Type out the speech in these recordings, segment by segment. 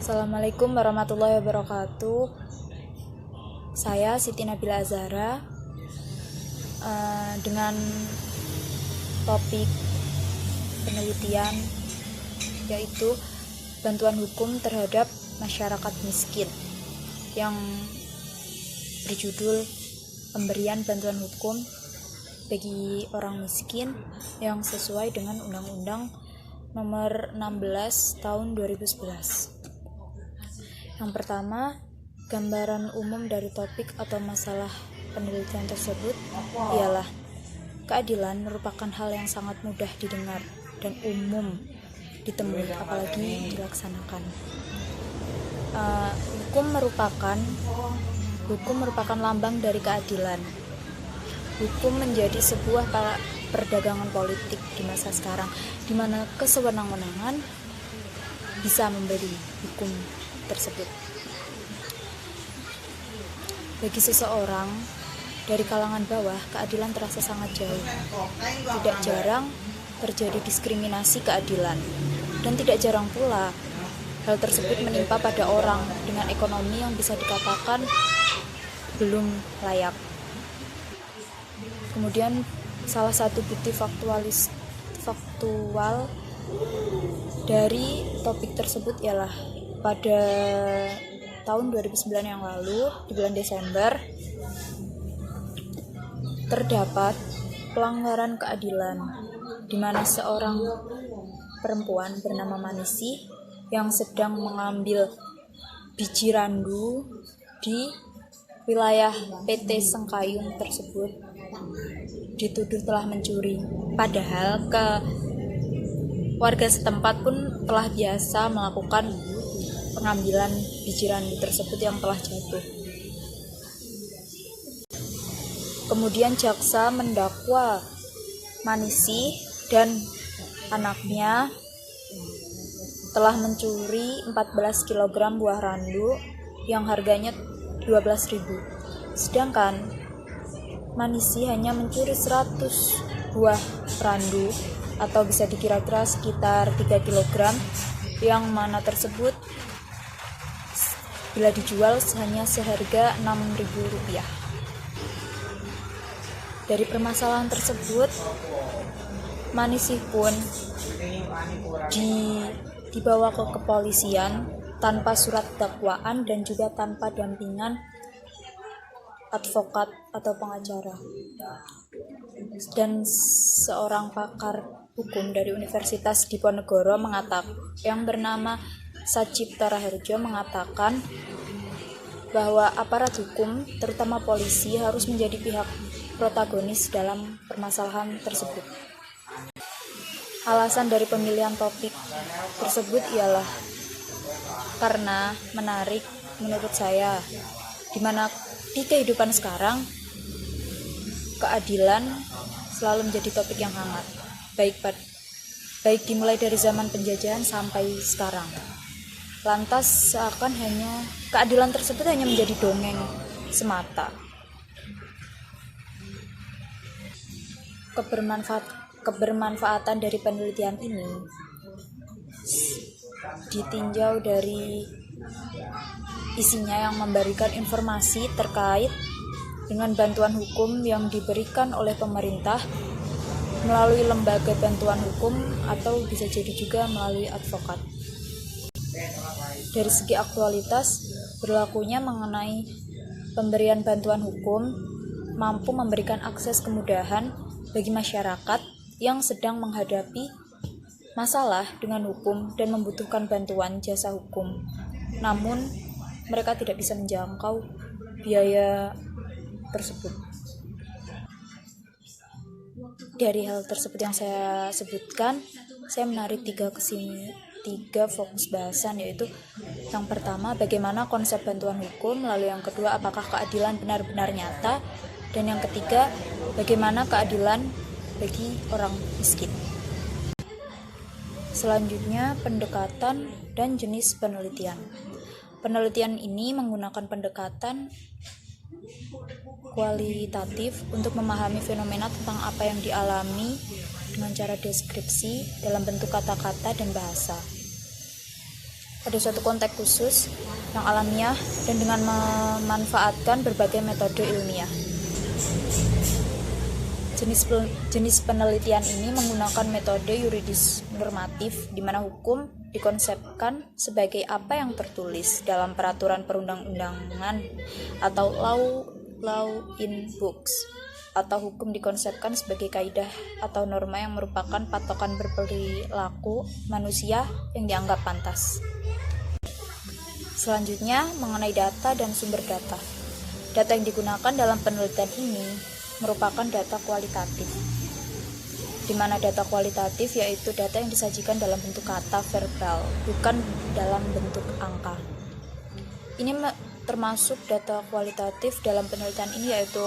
Assalamualaikum warahmatullahi wabarakatuh. Saya Siti Nabila Azhara dengan topik penelitian yaitu bantuan hukum terhadap masyarakat miskin yang berjudul pemberian bantuan hukum bagi orang miskin yang sesuai dengan Undang-Undang Nomor 16 Tahun 2011. Yang pertama, gambaran umum dari topik atau masalah penelitian tersebut ialah keadilan merupakan hal yang sangat mudah didengar dan umum ditemui, apalagi dilaksanakan. Hukum merupakan lambang dari keadilan. Hukum menjadi sebuah perdagangan politik di masa sekarang, di mana kesewenang-wenangan bisa memberi hukum tersebut. Bagi seseorang dari kalangan bawah, keadilan terasa sangat jauh. Tidak jarang terjadi diskriminasi keadilan, dan tidak jarang pula hal tersebut menimpa pada orang dengan ekonomi yang bisa dikatakan belum layak. Kemudian salah satu bukti faktual dari topik tersebut ialah pada tahun 2009 yang lalu, di bulan Desember, terdapat pelanggaran keadilan di mana seorang perempuan bernama Manisi yang sedang mengambil biji randu di wilayah PT Sengkayung tersebut dituduh telah mencuri, padahal warga setempat pun telah biasa melakukan pengambilan biji randu tersebut yang telah jatuh. Kemudian jaksa mendakwa Manisi dan anaknya telah mencuri 14 kg buah randu yang harganya 12.000. Sedangkan Manisi hanya mencuri 100 buah randu atau bisa dikira-kira sekitar 3 kg, yang mana tersebut bila dijual hanya seharga Rp6.000. Dari permasalahan tersebut, Manisi pun dibawa ke kepolisian tanpa surat dakwaan dan juga tanpa dampingan advokat atau pengacara. Dan seorang pakar hukum dari Universitas Diponegoro yang bernama Sacipta Raharjo mengatakan bahwa aparat hukum, terutama polisi, harus menjadi pihak protagonis dalam permasalahan tersebut. Alasan dari pemilihan topik tersebut ialah karena menarik menurut saya, di mana di kehidupan sekarang keadilan selalu menjadi topik yang hangat, baik dimulai dari zaman penjajahan sampai sekarang. Lantas seakan keadilan tersebut hanya menjadi dongeng semata. Kebermanfaatan dari penelitian ini ditinjau dari isinya yang memberikan informasi terkait dengan bantuan hukum yang diberikan oleh pemerintah melalui lembaga bantuan hukum atau bisa jadi juga melalui advokat. Dari segi aktualitas, berlakunya mengenai pemberian bantuan hukum mampu memberikan akses kemudahan bagi masyarakat yang sedang menghadapi masalah dengan hukum dan membutuhkan bantuan jasa hukum, namun mereka tidak bisa menjangkau biaya tersebut. Dari hal tersebut yang saya sebutkan, saya menarik tiga fokus bahasan, yaitu yang pertama, bagaimana konsep bantuan hukum, lalu yang kedua, apakah keadilan benar-benar nyata, dan yang ketiga, bagaimana keadilan bagi orang miskin. Selanjutnya, pendekatan dan jenis penelitian. Penelitian ini menggunakan pendekatan kualitatif untuk memahami fenomena tentang apa yang dialami dengan cara deskripsi dalam bentuk kata-kata dan bahasa. pada suatu konteks khusus yang alamiah dan dengan memanfaatkan berbagai metode ilmiah. Jenis penelitian ini menggunakan metode yuridis normatif di mana hukum dikonsepkan sebagai apa yang tertulis dalam peraturan perundang-undangan atau law in books, atau hukum dikonsepkan sebagai kaidah atau norma yang merupakan patokan berperilaku manusia yang dianggap pantas. Selanjutnya, mengenai data dan sumber data. Data yang digunakan dalam penelitian ini merupakan data kualitatif, di mana data kualitatif yaitu data yang disajikan dalam bentuk kata verbal, bukan dalam bentuk angka. Ini termasuk data kualitatif dalam penelitian ini yaitu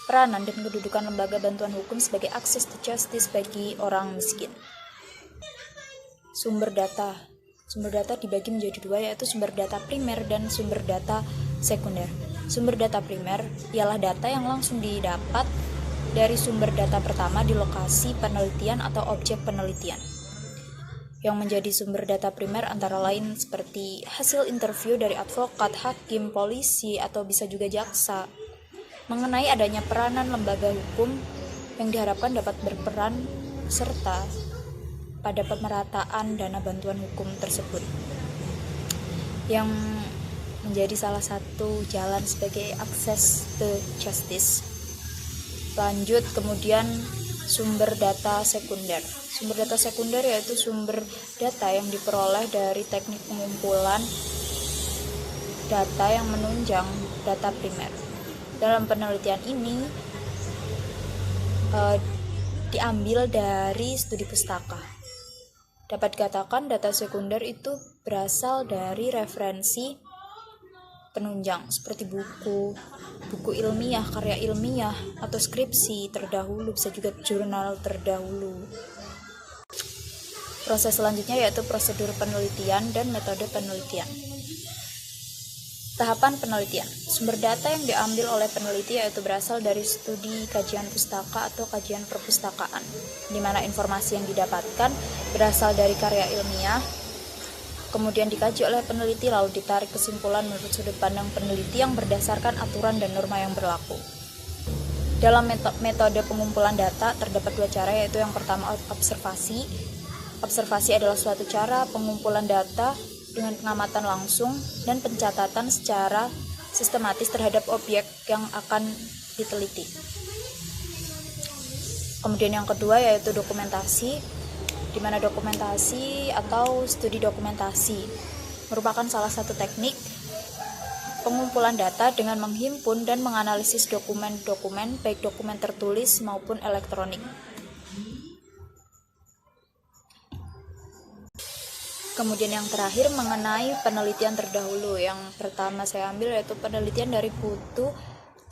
peranan dan kedudukan lembaga bantuan hukum sebagai access to justice bagi orang miskin. Sumber data dibagi menjadi dua, yaitu sumber data primer dan sumber data sekunder. Sumber data primer ialah data yang langsung didapat dari sumber data pertama di lokasi penelitian atau objek penelitian. Yang menjadi sumber data primer antara lain seperti hasil interview dari advokat, hakim, polisi, atau bisa juga jaksa, mengenai adanya peranan lembaga hukum yang diharapkan dapat berperan serta pada pemerataan dana bantuan hukum tersebut, yang menjadi salah satu jalan sebagai akses to justice. Lanjut, kemudian sumber data sekunder. Sumber data sekunder yaitu sumber data yang diperoleh dari teknik pengumpulan data yang menunjang data primer. Dalam penelitian ini diambil dari studi pustaka. Dapat dikatakan data sekunder itu berasal dari referensi penunjang seperti buku ilmiah, karya ilmiah, atau skripsi terdahulu, bisa juga jurnal terdahulu. Proses selanjutnya yaitu prosedur penelitian dan metode penelitian. Tahapan penelitian. Sumber data yang diambil oleh peneliti yaitu berasal dari studi kajian pustaka atau kajian perpustakaan, di mana informasi yang didapatkan berasal dari karya ilmiah, kemudian dikaji oleh peneliti lalu ditarik kesimpulan menurut sudut pandang peneliti yang berdasarkan aturan dan norma yang berlaku. Dalam metode pengumpulan data terdapat dua cara, yaitu yang pertama observasi. Observasi adalah suatu cara pengumpulan data dengan pengamatan langsung dan pencatatan secara sistematis terhadap objek yang akan diteliti. Kemudian yang kedua yaitu dokumentasi, di mana dokumentasi atau studi dokumentasi merupakan salah satu teknik pengumpulan data dengan menghimpun dan menganalisis dokumen-dokumen, baik dokumen tertulis maupun elektronik. Kemudian yang terakhir mengenai penelitian terdahulu. Yang pertama saya ambil yaitu penelitian dari Putu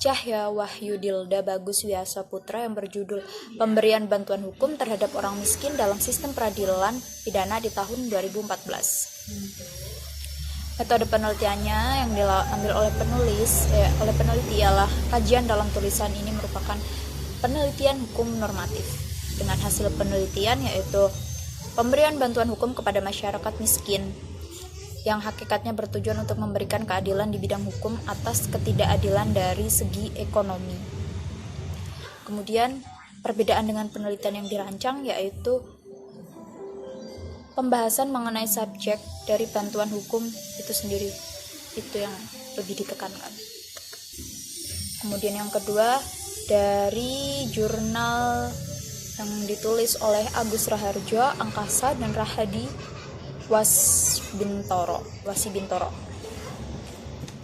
Cahya Wahyudilda Bagus Wiasa Putra yang berjudul Pemberian Bantuan Hukum Terhadap Orang Miskin dalam Sistem Peradilan Pidana di tahun 2014. Metode penelitiannya yang diambil oleh peneliti ialah kajian dalam tulisan ini merupakan penelitian hukum normatif dengan hasil penelitian yaitu pemberian bantuan hukum kepada masyarakat miskin yang hakikatnya bertujuan untuk memberikan keadilan di bidang hukum atas ketidakadilan dari segi ekonomi. Kemudian perbedaan dengan penelitian yang dirancang yaitu pembahasan mengenai subjek dari bantuan hukum itu sendiri, itu yang lebih ditekankan. Kemudian yang kedua dari jurnal yang ditulis oleh Agus Raharjo, Angkasa, dan Rahadi Wasibintoro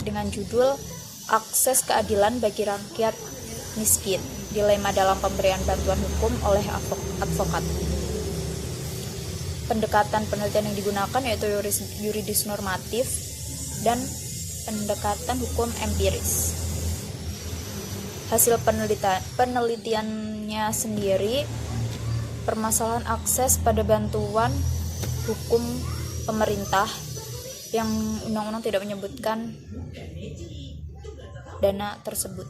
dengan judul Akses Keadilan Bagi Rakyat Miskin, Dilema dalam Pemberian Bantuan Hukum oleh Advokat. Pendekatan penelitian yang digunakan yaitu yuridis normatif dan pendekatan hukum empiris. Hasil penelitiannya sendiri, permasalahan akses pada bantuan hukum pemerintah yang undang-undang tidak menyebutkan dana tersebut.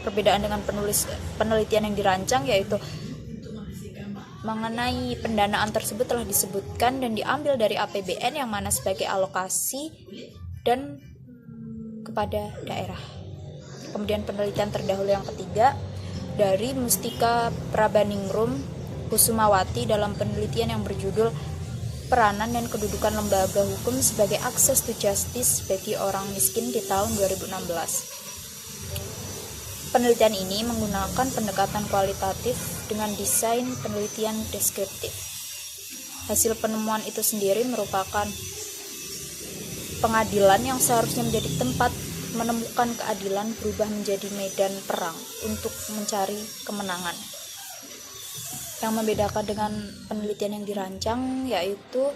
Perbedaan dengan penelitian yang dirancang yaitu mengenai pendanaan tersebut telah disebutkan dan diambil dari APBN yang mana sebagai alokasi dan kepada daerah. Kemudian penelitian terdahulu yang ketiga dari Mustika Prabaningrum Kusumawati dalam penelitian yang berjudul Peranan dan Kedudukan Lembaga Hukum sebagai Access to Justice bagi Orang Miskin di tahun 2016. Penelitian ini menggunakan pendekatan kualitatif dengan desain penelitian deskriptif. Hasil penemuan itu sendiri merupakan pengadilan yang seharusnya menjadi tempat menemukan keadilan berubah menjadi medan perang untuk mencari kemenangan. Yang membedakan dengan penelitian yang dirancang yaitu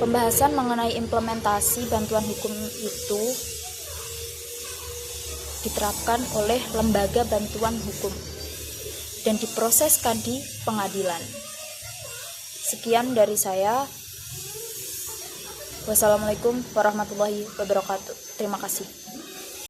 pembahasan mengenai implementasi bantuan hukum itu diterapkan oleh lembaga bantuan hukum dan diproseskan di pengadilan. Sekian dari saya. Wassalamualaikum warahmatullahi wabarakatuh. Terima kasih.